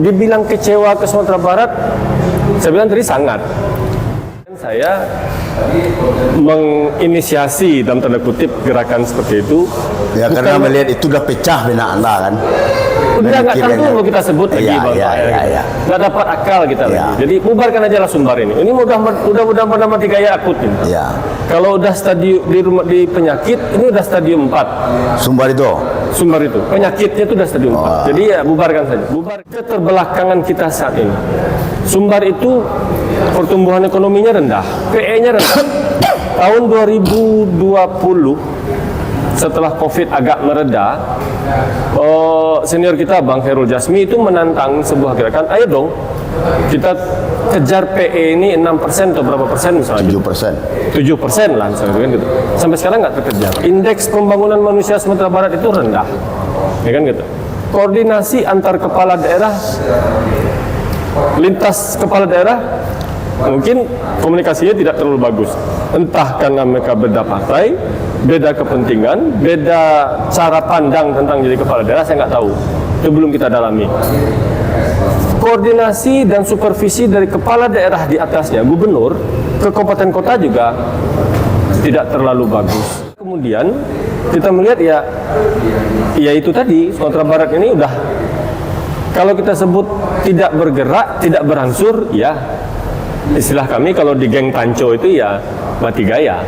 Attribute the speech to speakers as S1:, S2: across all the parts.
S1: dibilang kecewa ke Sumatera Barat, saya bilang tadi sangat. Saya menginisiasi dalam tanda kutip gerakan seperti itu.
S2: Ya karena melihat itu udah pecah benak Anda kan.
S1: Udah nggak tentu mau kita sebut lagi, nggak dapat akal kita lagi. Jadi bubarkan aja lah Sumbar ini. Ini mudah mati gaya akut ini.
S2: Ya.
S1: Kalau udah stadium di penyakit, ini udah stadium 4.
S2: Sumbar itu
S1: penyakitnya itu udah stadium 4. Jadi ya bubarkan saja. Bubar keterbelakangan kita saat ini. Sumbar itu pertumbuhan ekonominya rendah, PE-nya rendah. Tahun 2020 setelah Covid agak mereda, senior kita Bang Khairul Jasmi itu menantang sebuah gerakan, ayo dong kita kejar PE ini 6% atau berapa persen misalnya? 7% lah misalnya gitu. Sampai sekarang nggak terkejar. Indeks pembangunan manusia Sumatera Barat itu rendah, ya kan gitu. Koordinasi antar kepala daerah, lintas kepala daerah, mungkin komunikasinya tidak terlalu bagus. Entah karena mereka beda partai, beda kepentingan, beda cara pandang tentang jadi kepala daerah, saya nggak tahu. Itu belum kita dalami. Koordinasi dan supervisi dari kepala daerah di atasnya, gubernur, ke kabupaten kota juga tidak terlalu bagus. Kemudian kita melihat ya itu tadi, Sumatera Barat ini udah, kalau kita sebut tidak bergerak, tidak berangsur, ya istilah kami kalau di geng Tanco itu ya mati gaya.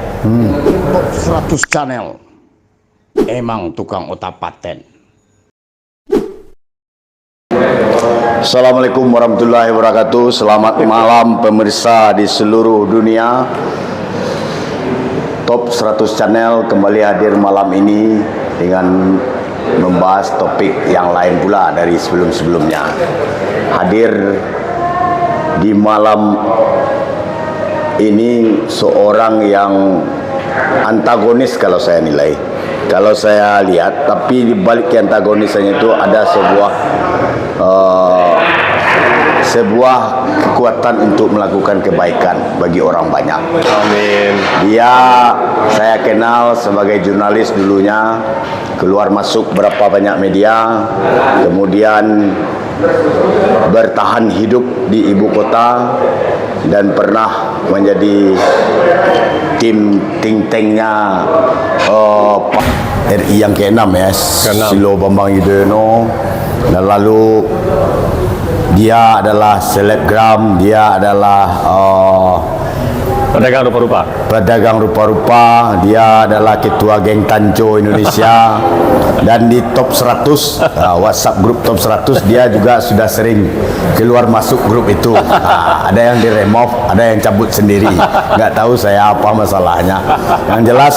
S3: Top 100 channel emang tukang otak paten.
S2: Assalamualaikum warahmatullahi wabarakatuh. Selamat malam pemirsa di seluruh dunia. Top 100 channel kembali hadir malam ini dengan membahas topik yang lain pula dari sebelum-sebelumnya. Hadir di malam ini seorang yang antagonis kalau saya nilai, kalau saya lihat, tapi di balik antagonisnya itu ada sebuah kekuatan untuk melakukan kebaikan bagi orang banyak.
S1: Amin.
S2: Dia saya kenal sebagai jurnalis dulunya, keluar masuk berapa banyak media, kemudian bertahan hidup di ibu kota dan pernah menjadi tim think tanknya RI yang ke-6 ya, Susilo Bambang Yudhoyono. Dan lalu dia adalah selebgram, dia adalah pedagang rupa-rupa, dia adalah ketua geng Tanco Indonesia. Dan di top 100 WhatsApp grup top 100 dia juga sudah sering keluar masuk grup itu. Ada yang di remove, ada yang cabut sendiri, nggak tahu saya apa masalahnya. Yang jelas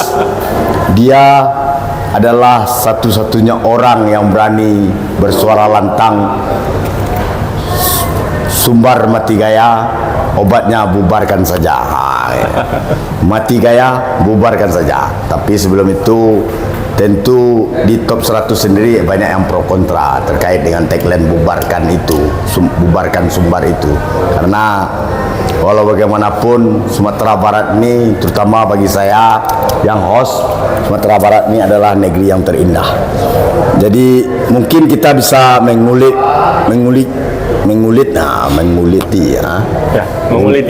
S2: dia adalah satu-satunya orang yang berani bersuara lantang, Sumbar mati gaya, obatnya bubarkan saja. Mati gaya, bubarkan saja. Tapi sebelum itu tentu di top 100 sendiri banyak yang pro kontra terkait dengan tagline bubarkan itu, bubarkan Sumbar itu. Karena walau bagaimanapun Sumatera Barat ini, terutama bagi saya yang host, Sumatera Barat ini adalah negeri yang terindah. Jadi mungkin kita bisa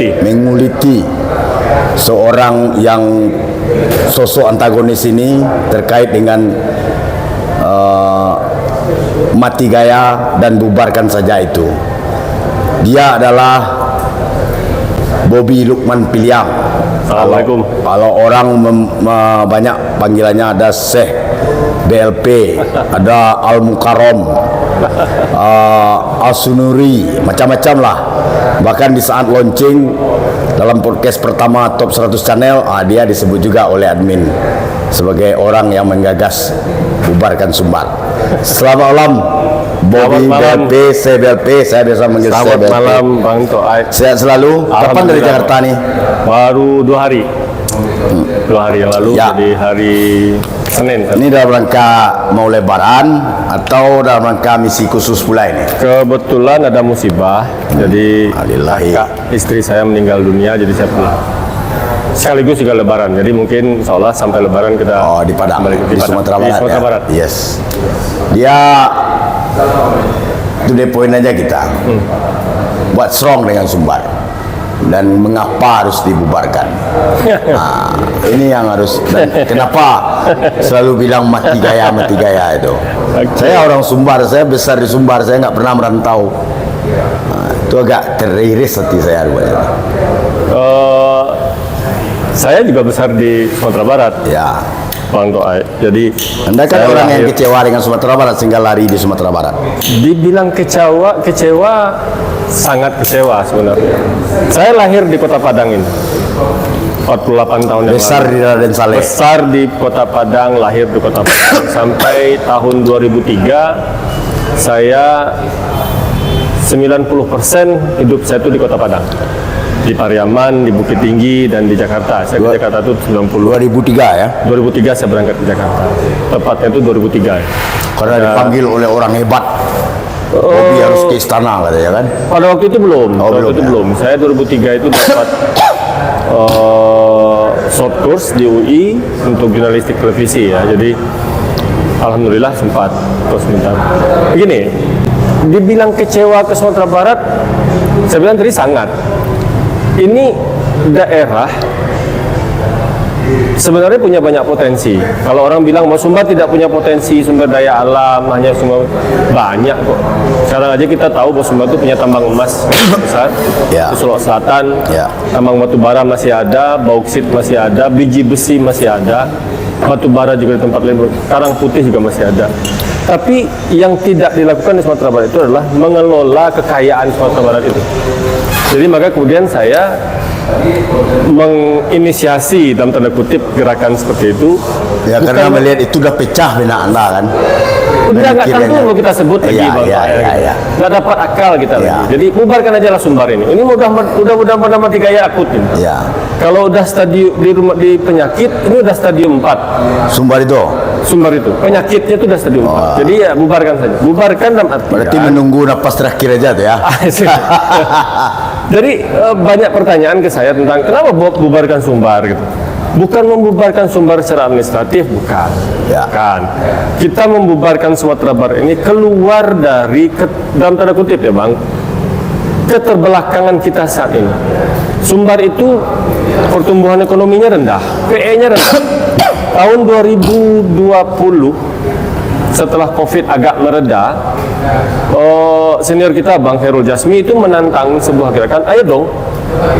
S2: menguliti seorang yang sosok antagonis ini terkait dengan mati gaya dan bubarkan saja itu. Dia adalah Bobby Lukman Piliang.
S1: Assalamualaikum.
S2: Kalau orang banyak panggilannya ada Syekh BLP, ada Al Mukarram, Al Sunuri, macam-macam lah. Bahkan di saat launching dalam podcast pertama Top 100 Channel, dia disebut juga oleh admin sebagai orang yang menggagas bubarkan Sumbar. Selamat malam Bobby BLP, CBLP, saya biasa manggil
S1: Selamat
S2: CBLP.
S1: malam Bang Toai.
S2: Sehat selalu. Kapan dari Jakarta nih?
S1: Baru 2 hari. 2 hari yang lalu,
S2: Ya.
S1: Jadi hari Senin.
S2: Ini dalam rangka mau lebaran atau dalam rangka misi khusus pula ini?
S1: Kebetulan ada musibah, jadi
S2: Alhamdulillah.
S1: istri saya meninggal dunia, jadi saya pulang. Sekaligus juga lebaran, jadi mungkin insya Allah sampai lebaran kita
S2: Di Padang,
S1: kembali ke
S2: di
S1: Padang.
S2: Sumatera
S1: Di
S2: Barat.
S1: Sumatera
S2: Ya?
S1: Barat.
S2: Yes. Dia to the point aja kita. What's wrong dengan Sumbar? Dan mengapa harus dibubarkan? Nah, ini yang harus. Dan kenapa selalu bilang mati gaya itu? Saya orang Sumbar, saya besar di Sumbar, saya nggak pernah merantau. Nah, itu agak teriris hati saya.
S1: Saya juga besar di Sumatera Barat,
S2: Ya,
S1: Bang Toai. Jadi
S2: Anda kan
S1: saya
S2: orang yang
S1: lahir-
S2: kecewa dengan Sumatera Barat sehingga lari di Sumatera Barat.
S1: Dibilang kecewa, sangat kecewa sebenarnya. Saya lahir di Kota Padang ini, 48 tahun yang
S2: Besar
S1: lalu.
S2: di Raden Saleh.
S1: Besar di Kota Padang, lahir di Kota Padang. Sampai tahun 2003, saya 90% hidup saya itu di Kota Padang. Di Pariaman, di Bukit Tinggi, dan di Jakarta. Saya ke Jakarta itu
S2: 2003 ya.
S1: 2003 saya berangkat ke Jakarta. Tepatnya itu 2003.
S2: Karena dipanggil oleh orang hebat. Bobby harus ke istana katanya kan.
S1: Pada waktu itu belum.
S2: Oh,
S1: Pada
S2: belum,
S1: waktu itu
S2: ya?
S1: belum. Saya 2003 itu dapat short course di UI untuk jurnalistik televisi ya. Jadi alhamdulillah sempat terus sebentar. Begini, dibilang kecewa ke Sumatera Barat, saya bilang tadi sangat. Ini daerah sebenarnya punya banyak potensi. Kalau orang bilang mau Sumbar tidak punya potensi sumber daya alam, hanya semua banyak kok. Sekarang aja kita tahu bahwa Sumbar itu punya tambang emas besar,
S2: Ya.
S1: di Sulawesi Selatan,
S2: Ya.
S1: tambang batu bara masih ada, bauksit masih ada, biji besi masih ada, batu bara juga di tempat lain, karang putih juga masih ada. Tapi yang tidak dilakukan di Sumatera Barat itu adalah mengelola kekayaan Sumatera Barat itu. Jadi maka kemudian saya menginisiasi dalam tanda kutip gerakan seperti itu.
S2: Ya
S1: Bukan-
S2: karena melihat itu udah pecah benak Anda kan.
S1: udah nggak
S2: Mikirnya
S1: tentu
S2: kan.
S1: mau kita sebut lagi
S2: Iya,
S1: Bang
S2: iya,
S1: Pak, ya,
S2: iya,
S1: gitu.
S2: iya.
S1: Nggak dapat akal kita
S2: Iya.
S1: lagi. Jadi bubarkan aja lah Sumbar ini. Ini mudah mati gaya akut ini.
S2: Ya.
S1: Kalau udah stadium di penyakit ini udah stadium 4.
S2: Sumbar itu.
S1: Sumber itu penyakitnya itu udah stadium 4. Jadi ya bubarkan saja. Bubarkan dalam artian
S2: Berarti menunggu napas terakhir aja tuh ya.
S1: Jadi banyak pertanyaan ke saya tentang kenapa bubarkan Sumbar gitu. Bukan membubarkan Sumbar secara administratif, bukan.
S2: Ya.
S1: Bukan. Kita membubarkan Sumatera Barat ini keluar dari dalam tanda kutip ya Bang, keterbelakangan kita saat ini. Sumbar itu pertumbuhan ekonominya rendah, PE-nya rendah. Tahun 2020 setelah Covid agak mereda, senior kita Bang Khairul Jasmi itu menantang sebuah gerakan, ayo dong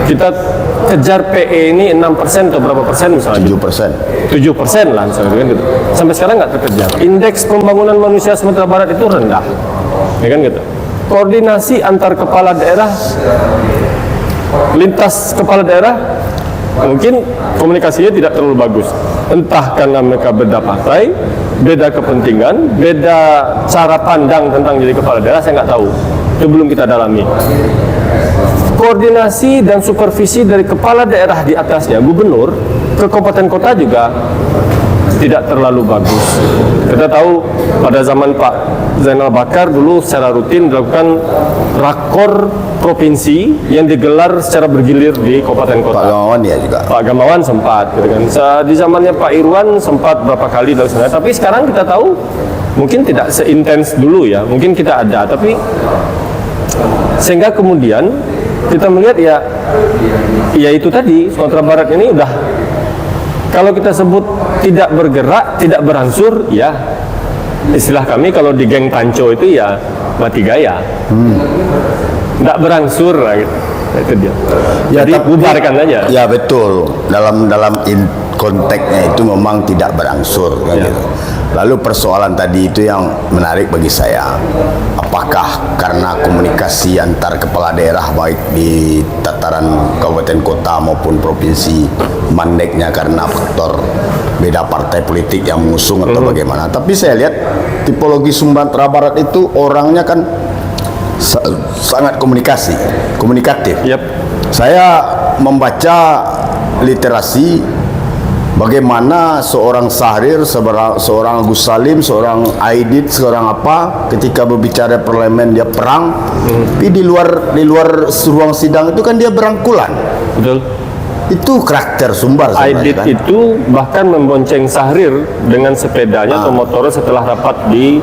S1: kita kejar PE ini 6% atau berapa persen misalnya.
S2: 7%.
S1: 7% lah misalnya kan gitu. Sampai sekarang nggak terkejar. Indeks pembangunan manusia Sumatera Barat itu rendah, ya kan gitu. Koordinasi antar kepala daerah, lintas kepala daerah, mungkin komunikasinya tidak terlalu bagus. Entah karena mereka beda partai, beda kepentingan, beda cara pandang tentang jadi kepala daerah, saya nggak tahu. Itu belum kita dalami. Koordinasi dan supervisi dari kepala daerah di atasnya, gubernur, ke kabupaten kota juga tidak terlalu bagus. Kita tahu pada zaman Pak Zainal Bakar dulu secara rutin dilakukan rakor provinsi yang digelar secara bergilir di kabupaten
S2: Pak
S1: kota.
S2: Gamawan ya juga.
S1: Pak Gamawan sempat, gitu kan. Di zamannya Pak Irwan sempat berapa kali dan sebagainya. Tapi sekarang kita tahu mungkin tidak seintens dulu ya. Mungkin kita ada, tapi sehingga kemudian kita melihat ya itu tadi Sumatera Barat ini udah, kalau kita sebut tidak bergerak, tidak berangsur, ya istilah kami kalau di geng Panco itu ya mati gaya, tidak berangsur lah gitu. Itu dia. Jadi
S2: tapi-
S1: bubarkan aja.
S2: Ya betul. Dalam konteksnya itu memang tidak berangsur kan
S1: Ya.
S2: gitu. Lalu persoalan tadi itu yang menarik bagi saya. Apakah karena komunikasi antar kepala daerah baik di tataran kabupaten kota maupun provinsi mandeknya karena faktor beda partai politik yang mengusung atau bagaimana. Tapi saya lihat tipologi Sumatera Barat itu orangnya kan sangat komunikatif.
S1: Yap.
S2: Saya membaca literasi bagaimana seorang Syahrir, seorang Agus Salim, seorang Aidit, seorang apa ketika berbicara parlemen dia perang, tapi di luar ruang sidang itu kan dia berangkulan.
S1: Betul.
S2: Itu karakter Sumbar sebenarnya
S1: Aidit
S2: kan.
S1: itu bahkan membonceng Sahrir dengan sepedanya atau motornya setelah rapat di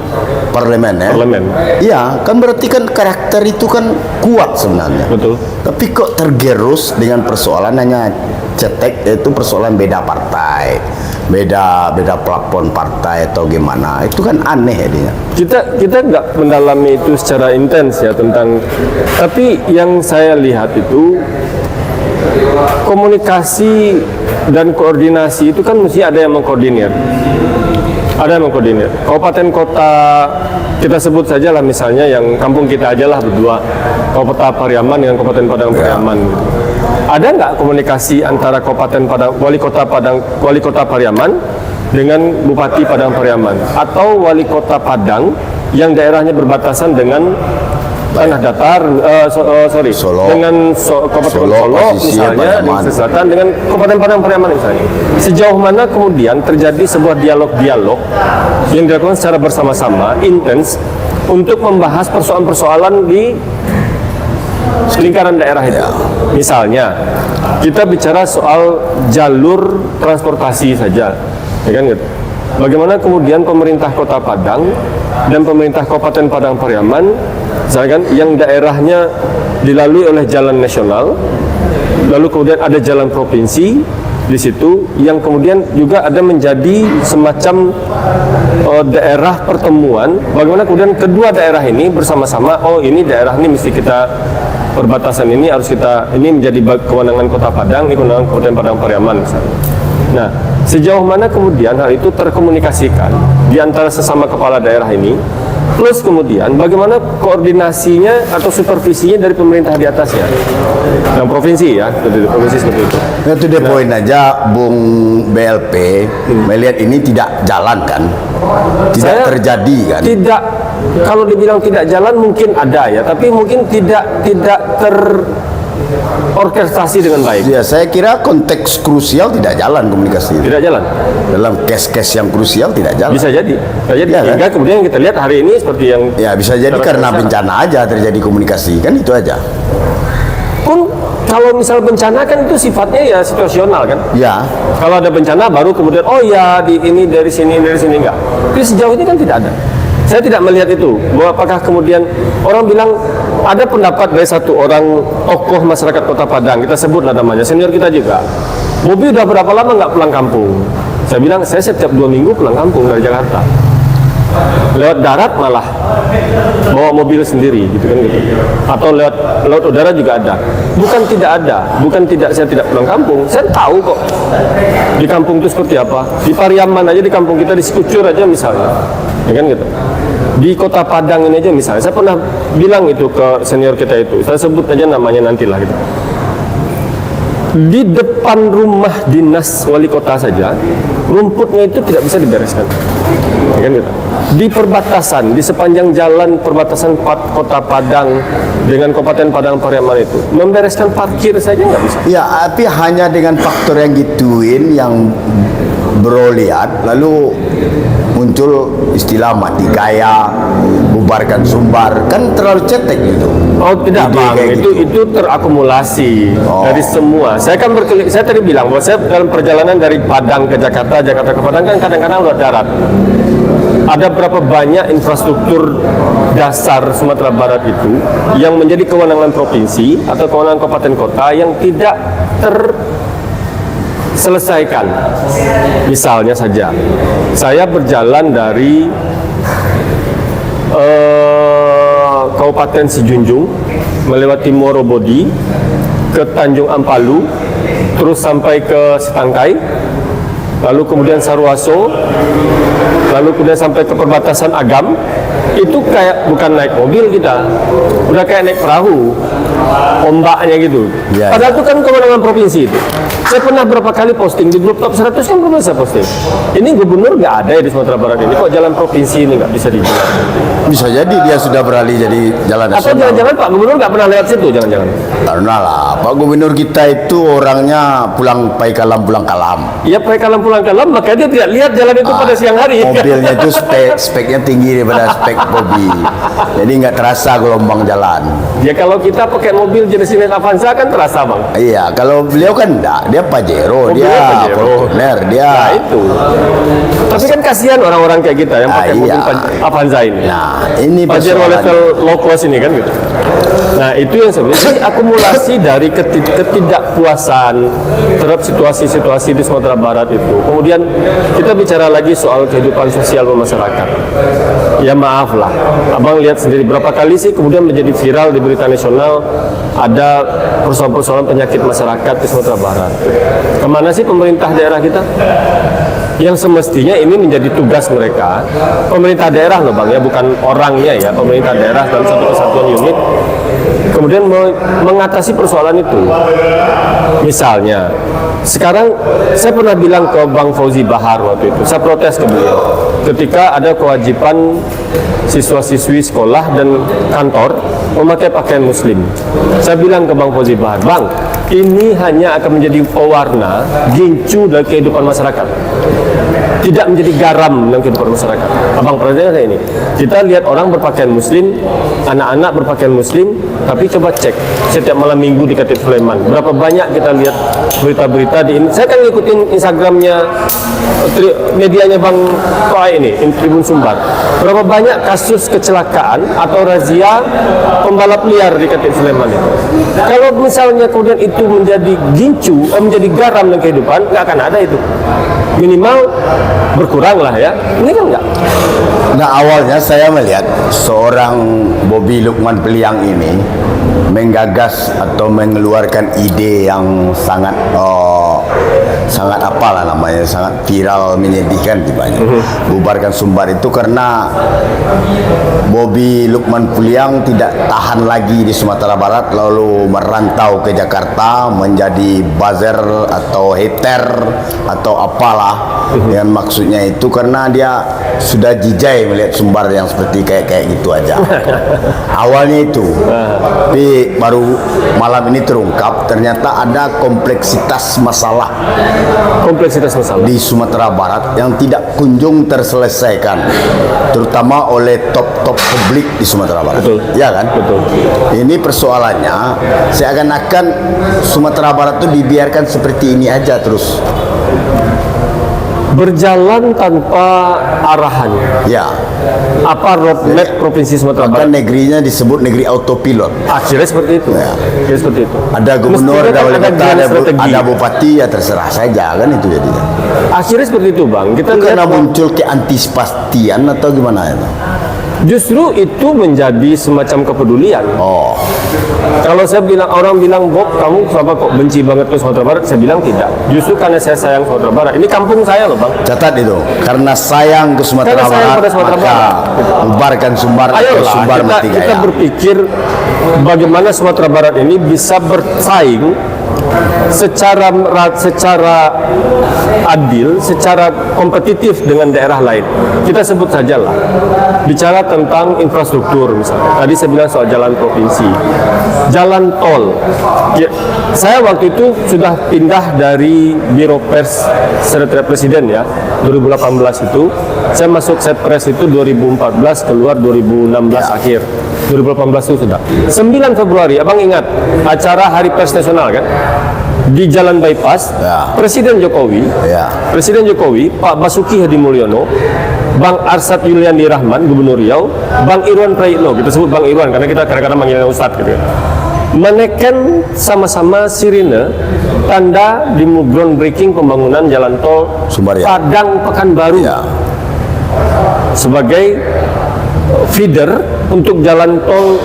S2: Parlemen ya.
S1: parlemen.
S2: Iya, kan berarti kan karakter itu kan kuat sebenarnya.
S1: Betul.
S2: Tapi kok tergerus dengan persoalan hanya cetek, yaitu persoalan beda partai, beda plafon partai atau gimana. Itu kan aneh ya dia.
S1: Kita nggak mendalami itu secara intens ya tentang, tapi yang saya lihat itu komunikasi dan koordinasi itu kan mesti ada yang mengkoordinir. Ada yang mengkoordinir. Kabupaten kota kita sebut saja lah misalnya yang kampung kita aja lah berdua, Kabupaten Pariaman dengan Kabupaten Padang Pariaman. Ada nggak komunikasi antara Kabupaten Padang, Wali Kota Pariaman dengan Bupati Padang Pariaman atau Wali Kota Padang yang daerahnya berbatasan dengan tanah datar,
S2: Solo.
S1: dengan Kabupaten Solo
S2: posisinya
S1: misalnya, di
S2: Pariaman.
S1: selatan dengan Kabupaten Padang Pariaman misalnya. Sejauh mana kemudian terjadi sebuah dialog-dialog yang dilakukan secara bersama-sama, intens, untuk membahas persoalan-persoalan di lingkaran daerah itu. Misalnya, kita bicara soal jalur transportasi saja, ya kan gitu. Bagaimana kemudian pemerintah Kota Padang dan pemerintah Kabupaten Padang Pariaman, misalkan yang daerahnya dilalui oleh jalan nasional, lalu kemudian ada jalan provinsi di situ yang kemudian juga ada menjadi semacam daerah pertemuan. Bagaimana kemudian kedua daerah ini bersama-sama, oh ini daerah ini mesti kita perbatasan ini harus kita, ini menjadi kewenangan Kota Padang, ini kewenangan Kabupaten Padang Pariaman misalnya. Nah, sejauh mana kemudian hal itu terkomunikasikan di antara sesama kepala daerah ini, plus kemudian bagaimana koordinasinya atau supervisinya dari pemerintah di atasnya, dan provinsi ya, provinsi seperti itu.
S2: Itu dia poin aja, Bung BLP melihat ini tidak jalan kan, tidak
S1: Saya
S2: terjadi kan.
S1: Tidak, kalau dibilang tidak jalan mungkin ada ya, tapi mungkin tidak terorkestrasi dengan baik.
S2: Ya, saya kira konteks krusial tidak jalan komunikasi itu.
S1: Tidak jalan.
S2: Dalam case-case yang krusial tidak jalan.
S1: Bisa jadi.
S2: Ya,
S1: Hingga
S2: kan?
S1: kemudian kita lihat hari ini seperti yang
S2: Ya, bisa jadi
S1: secara
S2: karena
S1: secara-
S2: bencana aja terjadi komunikasi, kan itu aja.
S1: Pun kalau misal bencana kan itu sifatnya ya situasional kan.
S2: Ya,
S1: Kalau ada bencana baru kemudian oh ya di ini dari sini enggak. Tapi sejauh ini kan tidak ada. Saya tidak melihat itu. Bahwa apakah kemudian orang bilang ada pendapat dari satu orang tokoh masyarakat Kota Padang, kita sebutlah namanya, senior kita juga. Bobi udah berapa lama nggak pulang kampung? Saya bilang saya setiap 2 minggu pulang kampung dari Jakarta. Lewat darat malah bawa mobil sendiri gitu kan gitu. Atau lewat laut udara juga ada. Bukan tidak ada, bukan tidak saya tidak pulang kampung. Saya tahu kok di kampung itu seperti apa. Di Pariaman aja, di kampung kita di Sikucur aja misalnya, ya kan gitu. Di Kota Padang ini aja misalnya, saya pernah bilang itu ke senior kita itu. Saya sebut aja namanya nantilah gitu. Di depan rumah dinas wali kota saja, rumputnya itu tidak bisa dibereskan. Ya kan gitu. Di perbatasan, di sepanjang jalan perbatasan Kota Padang dengan Kabupaten Padang Pariaman itu, membereskan parkir saja nggak bisa.
S2: ya, tapi hanya dengan faktor yang gituin yang bro lihat, lalu muncul istilah mati gaya, bubarkan Sumbar, kan terlalu cetek gitu.
S1: Oh tidak
S2: Ide
S1: bang,
S2: kayak gitu.
S1: itu terakumulasi
S2: Oh.
S1: dari semua. Saya kan saya tadi bilang bahwa saya dalam perjalanan dari Padang ke Jakarta, Jakarta ke Padang kan kadang-kadang lewat darat. Ada berapa banyak infrastruktur dasar Sumatera Barat itu yang menjadi kewenangan provinsi atau kewenangan kabupaten kota yang tidak terselesaikan. Misalnya saja, saya berjalan dari Kabupaten Sijunjung melewati Morobodi ke Tanjung Ampalu, terus sampai ke Setangkai, lalu kemudian Saruaso, lalu kemudian sampai ke perbatasan Agam. Itu kayak bukan naik mobil kita, udah kayak naik perahu, ombaknya gitu.
S2: Ya,
S1: Padahal itu kan kewenangan provinsi itu. Saya pernah berapa kali posting di grup top 100 kan pernah saya posting. Ini gubernur nggak ada ya di Sumatera Barat ini, kok jalan provinsi ini nggak bisa dijalan?
S2: Bisa jadi dia sudah beralih jadi jalan
S1: Atau
S2: nasional.
S1: jangan-jangan Pak Gubernur nggak pernah lewat situ, jangan-jangan?
S2: Karena lah, Pak Gubernur kita itu orangnya pulang kalam pulang kalam.
S1: Ya pakai kalam pulang kalam, makanya dia tidak lihat jalan itu pada siang hari.
S2: Mobilnya itu speknya tinggi daripada spek Bobby. Jadi nggak terasa gelombang jalan.
S1: Ya kalau kita pakai mobil jenis Avanza kan terasa bang.
S2: Iya, kalau beliau kan enggak. Dia Mobilnya Pajero,
S1: Mobilnya
S2: dia
S1: Pajero.
S2: Fortuner, dia.
S1: Nah itu. Tapi kan kasihan orang-orang kayak kita yang pakai mobil
S2: iya.
S1: Avanza ini.
S2: Nah, ini
S1: Pajero
S2: persoalan.
S1: level low cost ini kan gitu. Nah itu yang sebenarnya jadi akumulasi dari ketidakpuasan terhadap situasi-situasi di Sumatera Barat itu. Kemudian kita bicara lagi soal kehidupan sosial masyarakat. Ya maaf lah, abang lihat sendiri berapa kali sih kemudian menjadi viral di berita nasional ada persoalan-persoalan penyakit masyarakat di Sumatera Barat. Kemana sih pemerintah daerah kita? Yang semestinya ini menjadi tugas mereka, pemerintah daerah loh bang ya, bukan orangnya ya, pemerintah daerah dan satu kesatuan unit, kemudian mengatasi persoalan itu. Misalnya, sekarang saya pernah bilang ke Bang Fauzi Bahar waktu itu, saya protes ke beliau, ketika ada kewajiban siswa-siswi sekolah dan kantor memakai pakaian muslim. Saya bilang ke Bang Fauzi Bahar, Bang, ini hanya akan menjadi pewarna gincu dari kehidupan masyarakat, tidak menjadi garam dalam kehidupan masyarakat. Abang perhatikan saya ini, kita lihat orang berpakaian muslim, anak-anak berpakaian muslim, tapi coba cek setiap malam minggu di Khatib Sulaiman, berapa banyak kita lihat berita-berita di ini. Saya kan ngikutin Instagramnya medianya Bang Koai ini, Tribun Sumbar. Berapa banyak kasus kecelakaan atau razia pembalap liar di Khatib Sulaiman itu. Kalau misalnya kemudian itu menjadi gincu, menjadi garam dalam kehidupan, nggak akan ada itu. Minimal berkurang lah ya. Ini kan enggak.
S2: Nah, awalnya saya melihat seorang Bobi Lukman Peliang ini menggagas atau mengeluarkan ide yang sangat apalah namanya, sangat viral, menyedihkan tipanya. Bubarkan Sumbar itu karena Bobi Lukman Peliang tidak tahan lagi di Sumatera Barat, lalu merantau ke Jakarta menjadi buzzer atau hater atau apalah. Dengan maksudnya itu karena dia sudah jijai melihat Sumbar yang seperti kayak gitu aja. Awalnya itu, tapi baru malam ini terungkap ternyata ada kompleksitas masalah di Sumatera Barat yang tidak kunjung terselesaikan, terutama oleh top publik di Sumatera Barat.
S1: Betul.
S2: Ya kan?
S1: Betul.
S2: Ini persoalannya seakan-akan Sumatera Barat itu dibiarkan seperti ini aja terus.
S1: Berjalan tanpa arahan.
S2: Ya.
S1: Apa roadmap Provinsi Sumatera
S2: Bahkan
S1: Barat?
S2: negerinya disebut negeri autopilot.
S1: Akhirnya seperti itu.
S2: Ya.
S1: Akhirnya seperti itu.
S2: Ada gubernur,
S1: Mestinya
S2: ada
S1: kan
S2: wali kota,
S1: grand strategi.
S2: ada bupati, ya terserah saja kan itu jadinya.
S1: Akhirnya seperti itu bang. Kita
S2: Itu
S1: lihat
S2: karena muncul keantisipasian atau gimana itu?
S1: justru itu menjadi semacam kepedulian.
S2: Oh,
S1: Kalau saya bilang, orang bilang, Bob, kamu kenapa kok benci banget ke Sumatera Barat? Saya bilang tidak. Justru karena saya sayang Sumatera Barat. Ini kampung saya loh bang.
S2: catat itu. Karena sayang ke Sumatera
S1: Karena sayang
S2: Barat,
S1: pada Sumatera
S2: maka
S1: Barat.
S2: bubarkan Sumbar atau
S1: Ayolah
S2: Sumbar mati
S1: kita
S2: gaya.
S1: berpikir bagaimana Sumatera Barat ini bisa bersaing secara adil, secara kompetitif dengan daerah lain. Kita sebut sajalah, bicara tentang infrastruktur misalnya. Tadi saya bilang soal jalan provinsi, jalan tol. Ya, saya waktu itu sudah pindah dari Biro Pers Sekretariat Presiden ya, 2018 itu. Saya masuk Setpres itu 2014, keluar 2016 akhir. 2018 itu sudah. 9 Februari, abang ingat acara Hari Pers Nasional kan? Di Jalan Bypass,
S2: Ya.
S1: Presiden Jokowi,
S2: Ya.
S1: Pak Basuki Hadi Mulyono, Bang Arsad Yuliandi Rahman, Gubernur Riau, Bang Irwan Prayitno, kita sebut Bang Irwan karena kita kadang-kadang manggilnya Ustadz gitu ya. Menekan sama-sama sirine tanda di groundbreaking pembangunan jalan tol
S2: Sumbar ya.
S1: Padang Pekanbaru
S2: Ya.
S1: sebagai feeder untuk jalan tol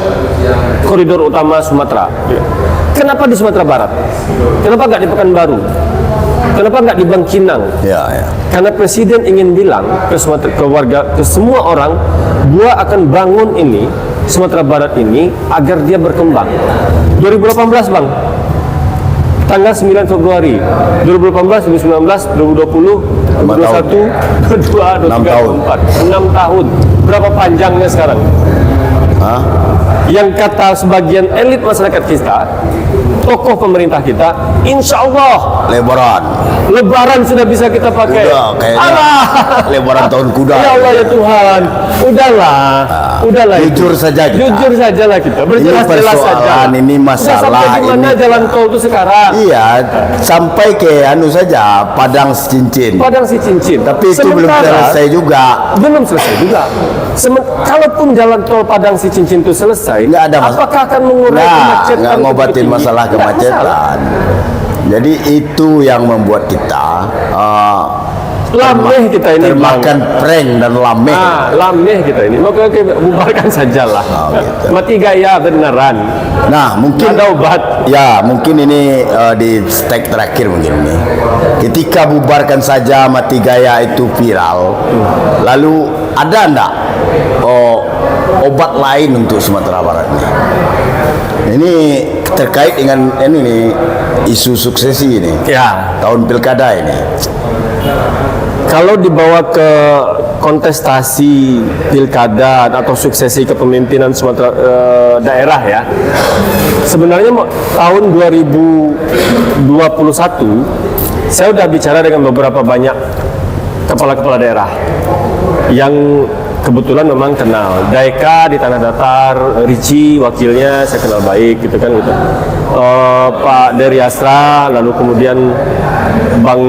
S1: koridor utama Sumatera. Kenapa di Sumatera Barat? Kenapa nggak di Pekanbaru? Kenapa nggak di Bangkinang?
S2: Ya, ya.
S1: Karena Presiden ingin bilang ke warga, ke semua orang, gua akan bangun ini Sumatera Barat ini agar dia berkembang. 2018 bang, tanggal 9 Februari 2018, 2019, 2020, 2021, 2022, 2023, 6 tahun. Berapa panjangnya sekarang?
S2: Hah?
S1: Yang kata sebagian elit masyarakat kita, tokoh pemerintah kita, insya Allah Lebaran sudah bisa kita pakai.
S2: Udah, kayaknya Lebaran tahun kuda.
S1: Ya Allah ya Tuhan, udahlah, udahlah.
S2: Jujur saja kita.
S1: Jujur sajalah kita. Berjelas-jelas saja.
S2: Ini masalah.
S1: Sampai di mana jalan tol itu sekarang?
S2: Iya, sampai ke saja Padang Cincin.
S1: Padang si cincin.
S2: Tapi itu belum selesai juga.
S1: Belum selesai juga. Kalaupun jalan tol Padang si cincin itu selesai,
S2: nggak ada
S1: apakah akan mengurai kemacetan?
S2: Nggak ngobatin masalah kemacetan. Jadi itu yang membuat kita
S1: lameh kita ini
S2: termakan prank dan lameh.
S1: Lameh kita ini. Maka bubarkan sajalah.
S2: Gitu.
S1: Mati gaya beneran.
S2: Nah, mungkin
S1: ada obat.
S2: Ya, mungkin ini di step terakhir mungkin ini. Ketika bubarkan saja mati gaya itu viral, lalu ada enggak obat lain untuk Sumatera Barat ini? Ini terkait dengan ini isu suksesi ini.
S1: Ya,
S2: tahun pilkada ini.
S1: Kalau dibawa ke kontestasi pilkada atau suksesi kepemimpinan Sumatera daerah ya, sebenarnya tahun 2021 saya sudah bicara dengan beberapa banyak kepala-kepala daerah yang kebetulan memang kenal. Daeka di Tanah Datar, Ricci wakilnya saya kenal baik gitu kan gitu. Pak Dery Asra, lalu kemudian Bang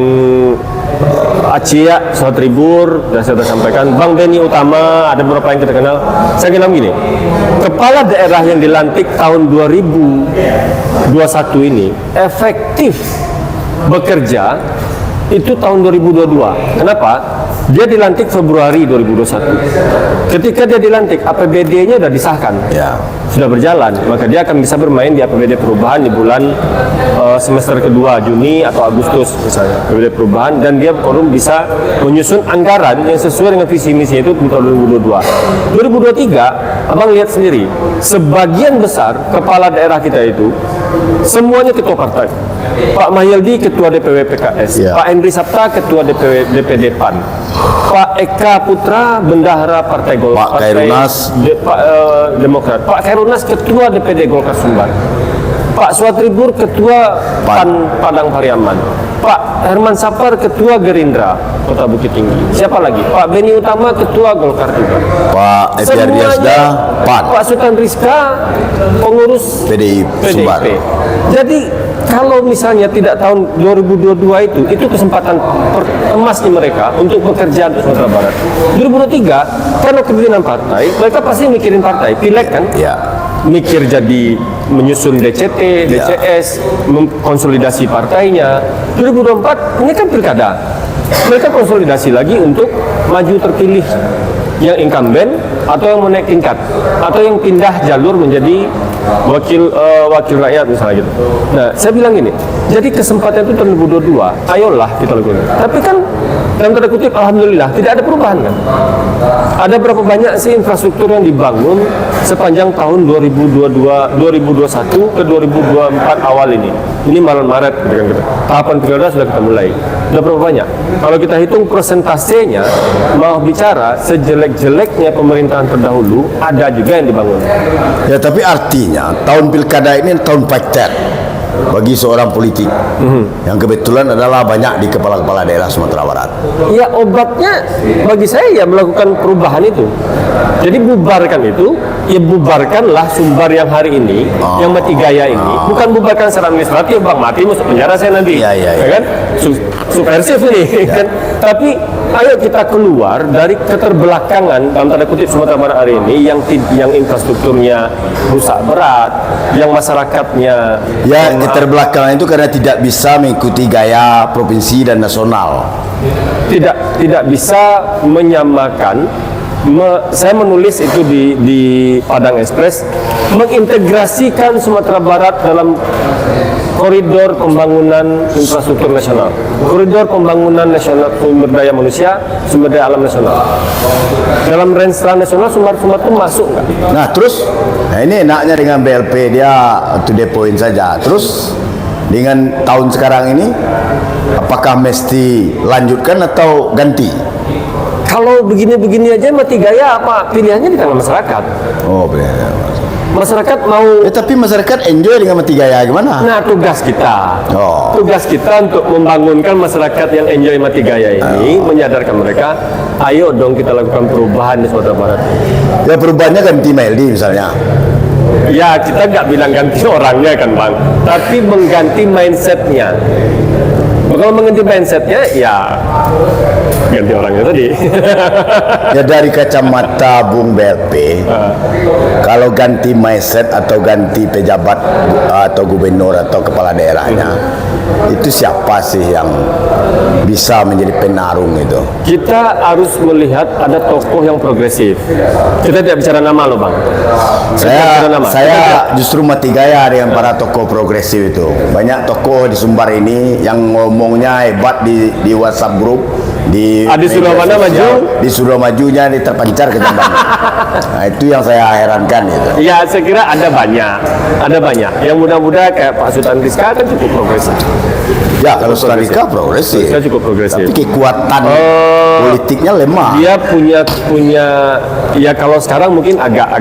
S1: Acia Sohatribur, dan saya sudah sampaikan Bang Beni Utama, ada beberapa yang kita kenal. Saya bilang gini, kepala daerah yang dilantik tahun 2021 ini efektif bekerja itu tahun 2022. Kenapa? Dia dilantik Februari 2021. Ketika dia dilantik, APBD-nya sudah disahkan, sudah berjalan, maka dia akan bisa bermain di APBD perubahan di bulan semester kedua, Juni atau Agustus misalnya, APBD perubahan, dan dia baru bisa menyusun anggaran yang sesuai dengan visi misi itu di tahun 2022. 2023, abang lihat sendiri, sebagian besar kepala daerah kita itu semuanya ketua partai. Pak Mahyildi ketua DPW PKS, Pak Henry Sapta ketua DPD PAN, Pak Eka Putra bendahara Partai Golkar,
S2: Pak Khairunas
S1: Demokrat, Pak Khairunas ketua DPD Golkar Sumbar, Pak Sohatribur ketua PAN Padang Pariaman, Pak Herman Sapar ketua Gerindra Kota Bukit Tinggi. Siapa lagi? Pak Beni Utama ketua Golkar juga.
S2: Pak Efiar Diasda PAN.
S1: Pak Sultan Rizka pengurus
S2: PDIP Sumbar.
S1: Jadi kalau misalnya tidak tahun 2022 itu kesempatan emasnya mereka untuk bekerja untuk Sumatera Barat. 2023 karena kepemimpinan partai, mereka pasti mikirin partai, pileg kan? Mikir jadi menyusun DCT, DCS, konsolidasi partainya. 2024 ini kan pilkada. Mereka konsolidasi lagi untuk maju terpilih yang incumbent atau yang mau naik tingkat atau yang pindah jalur menjadi wakil rakyat misalnya gitu. Nah, saya bilang gini, jadi kesempatan itu tahun 2022, ayolah kita lakukan. Tapi kan dalam tanda kutip alhamdulillah tidak ada perubahan kan. Ada berapa banyak sih infrastruktur yang dibangun sepanjang tahun 2021 ke 2024 awal ini. Ini Maret kan kita. Tahapan pilkada sudah kita mulai. Sudah berapa banyak? Kalau kita hitung persentasenya, mau bicara sejelek-jeleknya pemerintahan terdahulu, ada juga yang dibangun.
S2: Ya, tapi artinya tahun pilkada ini tahun pacet bagi seorang politik yang kebetulan adalah banyak di kepala-kepala daerah Sumatera Barat.
S1: Ya, obatnya bagi saya ya melakukan perubahan itu. Jadi bubarkan itu, ya bubarkanlah Sumbar yang hari ini, yang mati gaya ini. Bukan bubarkan secara administratif, Bang, mati masuk penjara saya nanti. Ya kan? Subversif ini kan. Tapi ayo kita keluar dari keterbelakangan dalam tanda kutip Sumatera Barat hari ini yang infrastrukturnya rusak berat, yang masyarakatnya
S2: keterbelakangan itu karena tidak bisa mengikuti gaya provinsi dan nasional.
S1: Tidak bisa menyamakan. Saya menulis itu di Padang Express, mengintegrasikan Sumatera Barat dalam koridor pembangunan infrastruktur nasional, koridor pembangunan nasional sumber daya manusia, sumber daya alam nasional. Dalam renstra nasional Sumbar itu masuk nggak?
S2: Nah terus, ini enaknya dengan BLP dia to the point saja. Terus dengan tahun sekarang ini, apakah mesti lanjutkan atau ganti?
S1: Kalau begini-begini aja mati gaya apa? Pilihannya di tangan masyarakat.
S2: Oh, pilihannya.
S1: Masyarakat mau.
S2: Tapi masyarakat enjoy dengan Mati Gaya gimana?
S1: Nah, tugas kita.
S2: Oh.
S1: Tugas kita untuk membangunkan masyarakat yang enjoy Mati Gaya ini, menyadarkan mereka, ayo dong kita lakukan perubahan di Sumatera Barat.
S2: Ya perubahannya ganti Meldi misalnya.
S1: Ya, kita nggak bilang ganti orangnya kan Bang, tapi mengganti mindsetnya. Kalau mengganti mindsetnya, ya ganti orangnya tadi.
S2: Ya dari kacamata Bung BLP, kalau ganti mindset atau ganti pejabat atau gubernur atau kepala daerahnya, itu siapa sih yang bisa menjadi penarung itu?
S1: Kita harus melihat ada tokoh yang progresif. Kita tidak bicara nama loh Bang.
S2: Saya justru Mati Gaya dengan para tokoh progresif itu. Banyak tokoh di Sumbar ini yang ngomongnya hebat di WhatsApp grup, di
S1: Suramana maju,
S2: di Suramajunya ini terpancar ke Jamban. Nah itu yang saya herankan itu.
S1: Ya, saya kira ada banyak. Yang muda-muda kayak Pak Sultan Rizka kan cukup progresif.
S2: Ya kalau Sulika progresif,
S1: Rizka cukup progresif.
S2: tapi kekuatan politiknya lemah.
S1: Dia punya ya kalau sekarang mungkin agak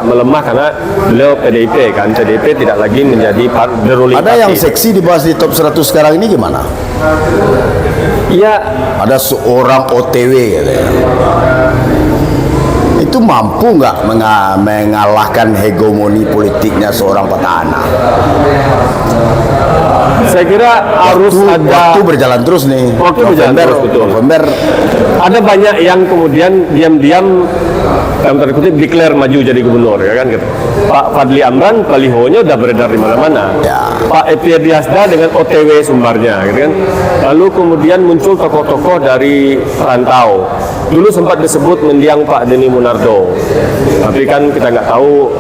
S1: melemah karena beliau PDIP kan. PDIP tidak lagi menjadi the ruling
S2: Ada yang
S1: party.
S2: seksi dibahas di top 100 sekarang ini gimana?
S1: Ya,
S2: Ada seorang OTW katanya. Itu mampu nggak mengalahkan hegemoni politiknya seorang petahana?
S1: saya kira harus ada
S2: Waktu berjalan terus nih.
S1: Waktu berjalan terus, betul.
S2: November.
S1: Ada banyak yang kemudian diam-diam dalam tanda kutip declare maju jadi gubernur ya kan gitu. Pak Fadli Amran balihonya udah beredar di mana-mana.
S2: Ya.
S1: Pak Epie Hasda dengan OTW Sumbarnya gitu kan. Lalu kemudian muncul tokoh-tokoh dari perantau. Dulu sempat disebut mendiang Pak Denny Munardo. Tapi kan kita nggak tahu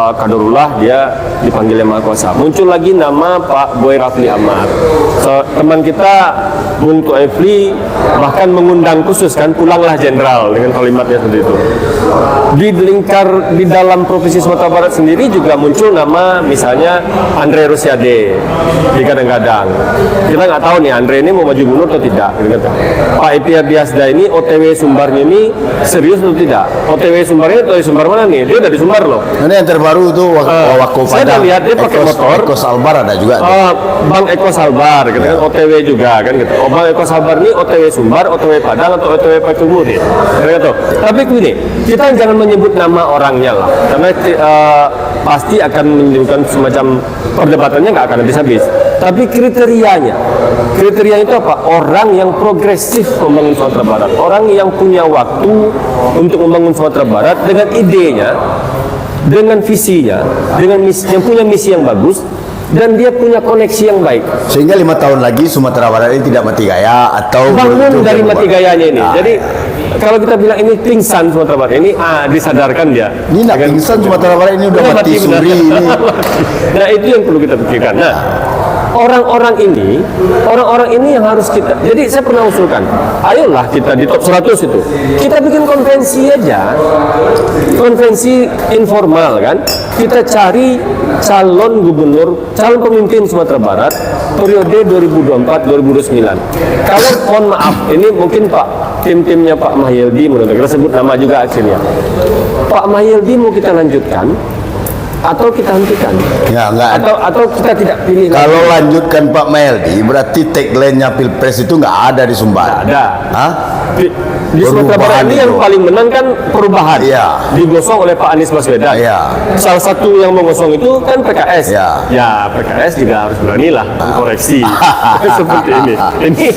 S1: Kadarullah dia dipanggil yang Maha Kuasa. Muncul lagi nama Pak Boy Rafli Ahmad. So, teman kita Bung Tuefli bahkan mengundang khusus kan, pulanglah jenderal dengan kalimatnya seperti itu. Di dalam provinsi Sumatera Barat sendiri juga muncul nama misalnya Andre Rosiade di kadang-kadang. Kita nggak tahu nih Andre ini mau maju gubernur atau tidak. Gitu. Pak Epie Hasda ini OTW Sumbarnya ini serius atau tidak? OTW Sumbarnya atau Sumbar mana nih? Dia dari Sumbar loh.
S2: Ini yang terbaru itu Wako
S1: Saya udah lihat dia pakai motor.
S2: Eko Salbar ada juga.
S1: Bang Eko Salbar, gitu kan, OTW juga kan gitu. Bang Eko Salbar ini OTW Sumbar, OTW Padang atau OTW Pakumu nih. Gitu. Tapi gini, kita jangan menyebut nama orangnya lah, karena pasti akan menimbulkan semacam perdebatannya nggak akan habis-habis. Tapi kriteria itu apa? Orang yang progresif membangun Sumatera Barat, orang yang punya waktu untuk membangun Sumatera Barat dengan idenya, dengan visinya, dengan yang punya misi yang bagus, dan dia punya koneksi yang baik.
S2: Sehingga 5 tahun lagi Sumatera Barat ini tidak Mati Gaya atau
S1: Bangun dari
S2: berubah.
S1: Mati Gayanya ini.
S2: Nah,
S1: Jadi kalau kita bilang ini pingsan Sumatera Barat ini, disadarkan dia.
S2: ini nak pingsan Sumatera Barat ini udah mati
S1: benar.
S2: suri ini.
S1: Nah itu yang perlu kita pikirkan. Nah orang-orang ini yang harus kita. Jadi saya pernah usulkan, ayolah kita di top 100 itu kita bikin konvensi aja, konvensi informal kan. Kita cari calon gubernur, calon pemimpin Sumatera Barat periode 2024-2029. Kalau mohon maaf, ini mungkin timnya Pak Mahyildi menurut kita sebut nama juga akhirnya. Pak Mahyildi mau kita lanjutkan atau kita hentikan?
S2: Ya enggak.
S1: Atau kita tidak pilih lagi?
S2: Kalau lanjutkan Pak Meldi, berarti tagline-nya Pilpres itu nggak ada di Sumbar.
S1: Ada.
S2: Hah?
S1: Di Sumatera Barat ini yang paling menang kan perubahan.
S2: Iya.
S1: Digosong oleh Pak Anies Baswedan.
S2: Iya.
S1: Salah satu yang mengosong itu kan PKS.
S2: Iya.
S1: Ya PKS juga harus beranilah koreksi. Seperti ini. Ini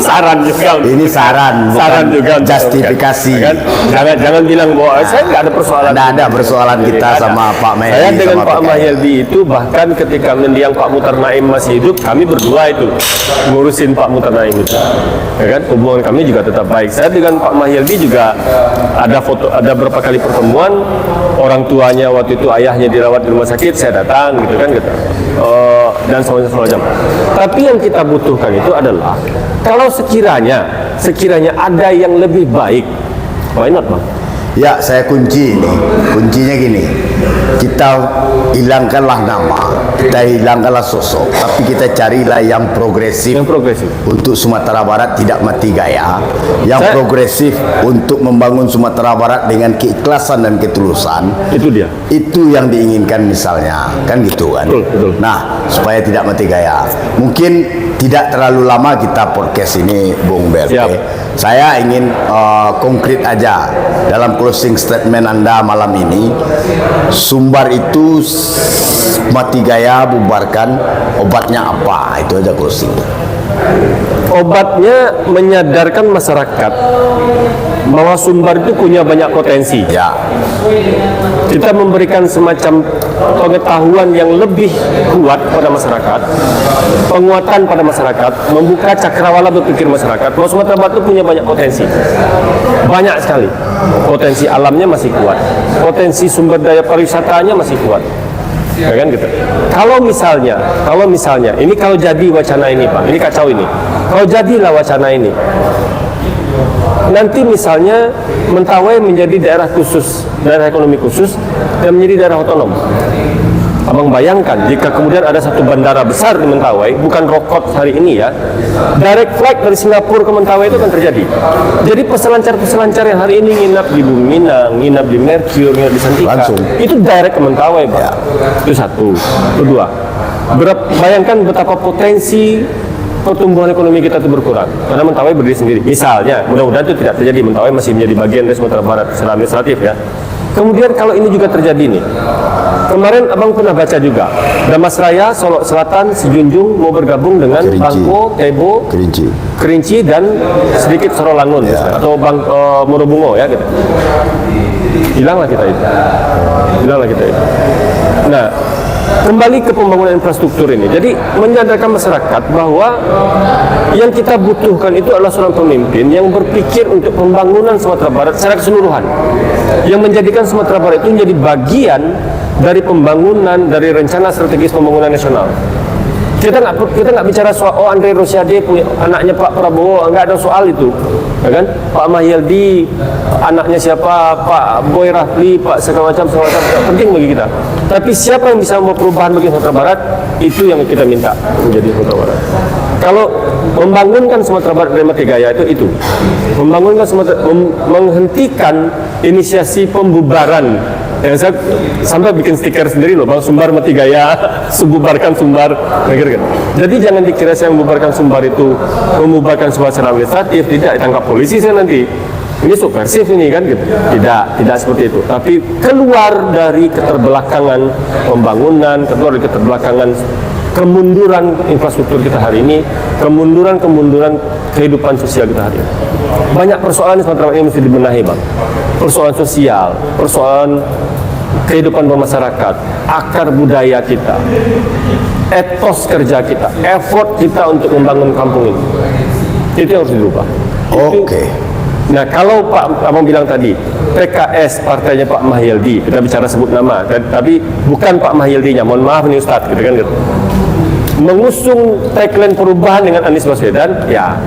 S1: saran juga.
S2: Ini saran, bukan
S1: juga. untuk-
S2: justifikasi.
S1: kan? Jangan bilang bahwa saya nggak ada persoalan.
S2: Nggak ada persoalan kita
S1: Nggak ada.
S2: sama Pak Mahyildi,
S1: Saya dengan
S2: sama
S1: Pak
S2: PKS.
S1: Mahyildi itu bahkan ketika mendiang Pak Muhtar Naim masih hidup, kami berdua itu ngurusin Pak Muhtar Naim itu. Ya kan? Hubungan kami juga tetap baik. Saya dengan Pak Mahyildi juga ada beberapa kali pertemuan. Orang tuanya waktu itu ayahnya dirawat di rumah sakit, saya datang gitu kan gitu. Dan semacam. Tapi yang kita butuhkan itu adalah kalau sekiranya ada yang lebih baik, why not Bang?
S2: Ya, saya kunci ini. Kuncinya gini. kita hilangkanlah nama, kita hilangkanlah sosok, tapi kita carilah yang progresif.
S1: Yang progresif.
S2: Untuk Sumatera Barat tidak mati gaya, yang progresif untuk membangun Sumatera Barat dengan keikhlasan dan ketulusan.
S1: Itu dia.
S2: Itu yang diinginkan misalnya, kan gitu kan.
S1: Betul, betul.
S2: Nah, supaya tidak mati gaya. Mungkin tidak terlalu lama kita podcast ini, Bung BLP.
S1: Siap.
S2: Saya ingin konkret aja dalam closing statement Anda malam ini. Sumbar itu mati gaya, bubarkan, obatnya apa? Itu aja closing.
S1: Obatnya menyadarkan masyarakat bahwa Sumbar itu punya banyak potensi.
S2: Ya,
S1: Kita memberikan semacam pengetahuan yang lebih kuat pada masyarakat, penguatan pada masyarakat, membuka cakrawala berpikir masyarakat bahwa Sumatera Barat itu punya banyak potensi. Banyak sekali. Potensi alamnya masih kuat. Potensi sumber daya pariwisatanya masih kuat. Ya kan gitu. Kalau misalnya, ini kalau jadi wacana ini Pak, ini kacau ini. Kalau jadilah wacana ini, nanti misalnya Mentawai menjadi daerah khusus, daerah ekonomi khusus, dan menjadi daerah otonom. Abang bayangkan jika kemudian ada satu bandara besar di Mentawai, bukan Rokot hari ini ya, direct flight dari Singapura ke Mentawai itu akan terjadi. Jadi peselancar-peselancar yang hari ini nginap di Bumi Minang, nginap di Mercure, nginap di Santika,
S2: langsung
S1: itu direct ke Mentawai, Pak.
S2: Ya.
S1: Itu satu. Kedua, bayangkan betapa potensi pertumbuhan ekonomi kita itu berkurang karena Mentawai berdiri sendiri. Misalnya, mudah-mudahan itu tidak terjadi. Mentawai masih menjadi bagian dari Sumatera Barat secara administratif ya. Kemudian kalau ini juga terjadi nih, kemarin abang pernah baca juga, Damasraya, Solok Selatan, Sejunjung mau bergabung dengan
S2: Kerinci.
S1: Bangko, Tebo, Kerinci dan sedikit Sorolangun atau Morobungo ya gitu. Hilanglah kita itu. Nah, kembali ke pembangunan infrastruktur ini. Jadi menyadarkan masyarakat bahwa yang kita butuhkan itu adalah seorang pemimpin yang berpikir untuk pembangunan Sumatera Barat secara keseluruhan, yang menjadikan Sumatera Barat itu menjadi bagian dari pembangunan, dari rencana strategis pembangunan nasional. Kita nggak bicara soal Andre Rosiade punya anaknya Pak Prabowo, nggak ada soal itu, ya kan? Pak Mahyildi anaknya siapa, Pak Boy Rafli, Pak segala macam penting bagi kita. Tapi siapa yang bisa membawa perubahan bagi Sumatera Barat, itu yang kita minta menjadi Sumatera Barat. Kalau membangunkan Sumatera Barat dari mati gaya itu membangunkan menghentikan inisiasi pembubaran. Ya, saya sampai bikin stiker sendiri loh, Bang, Sumbar mati gaya, bubarkan Sumbar, kan? Jadi jangan dikira saya membubarkan Sumbar itu membubarkan suasana administratif, tidak ditangkap polisi saya nanti. Ini subversif ini kan gitu. Tidak seperti itu. Tapi keluar dari keterbelakangan pembangunan, keluar dari keterbelakangan kemunduran infrastruktur kita hari ini, kemunduran kehidupan sosial kita hari ini. Banyak persoalan di Sumatera ini mesti dibenahi, Bang. Persoalan sosial, persoalan kehidupan bermasyarakat, akar budaya kita, etos kerja kita, effort kita untuk membangun kampung ini. Itu yang harus dirubah.
S2: Oke.
S1: Nah, kalau Pak Abang bilang tadi, PKS partainya Pak Mahyildi, kita bicara sebut nama, tapi bukan Pak Mahyildinya, mohon maaf nih Ustadz, gitu kan gitu. Mengusung tagline perubahan dengan Anies Baswedan, ya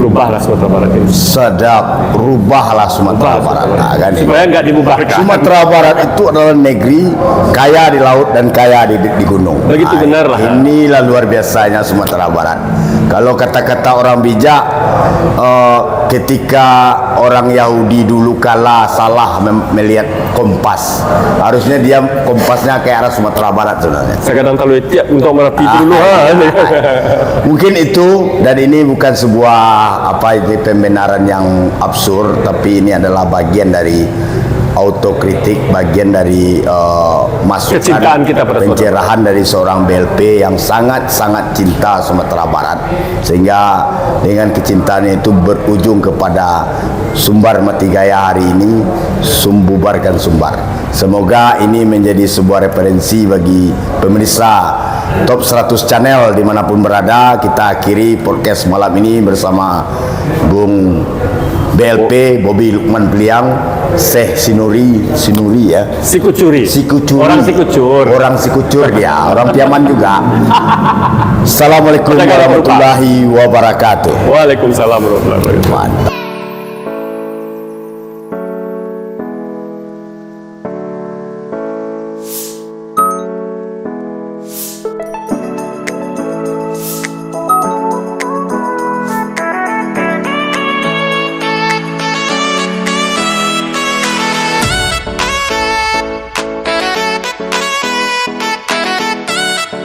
S1: rubahlah Sumatera Barat ini.
S2: Sedap, rubahlah Sumatera Barat. Nah, kan
S1: Supaya nggak dibubarkan.
S2: Sumatera Barat itu adalah negeri kaya di laut dan kaya di gunung.
S1: Begitu benar lah.
S2: Inilah luar biasanya Sumatera Barat. Kalau kata-kata orang bijak, ketika orang Yahudi dulu kala salah melihat kompas, harusnya dia kompasnya ke arah Sumatera Barat sebenarnya.
S1: Sekarang kalau tiap untuk merapi dulu,
S2: Mungkin itu, dan ini bukan sebuah pembenaran yang absurd, tapi ini adalah bagian dari autokritik, bagian dari masukan
S1: kecintaan kita pada
S2: pencerahan dari seorang BLP yang sangat-sangat cinta Sumatera Barat, sehingga dengan kecintaannya itu berujung kepada Sumbar mati gaya hari ini, bubarkan Sumbar. Semoga ini menjadi sebuah referensi bagi pemirsa Top 100 Channel dimanapun berada. Kita akhiri podcast malam ini bersama Bung BLP Bobi Lukman Peliang, Syekh Sinuri ya.
S1: Sikucuri. Orang Sikucur
S2: dia, orang Piaman juga. Assalamualaikum warahmatullahi wabarakatuh.
S1: Waalaikumsalam warahmatullahi wabarakatuh.
S2: Mantap.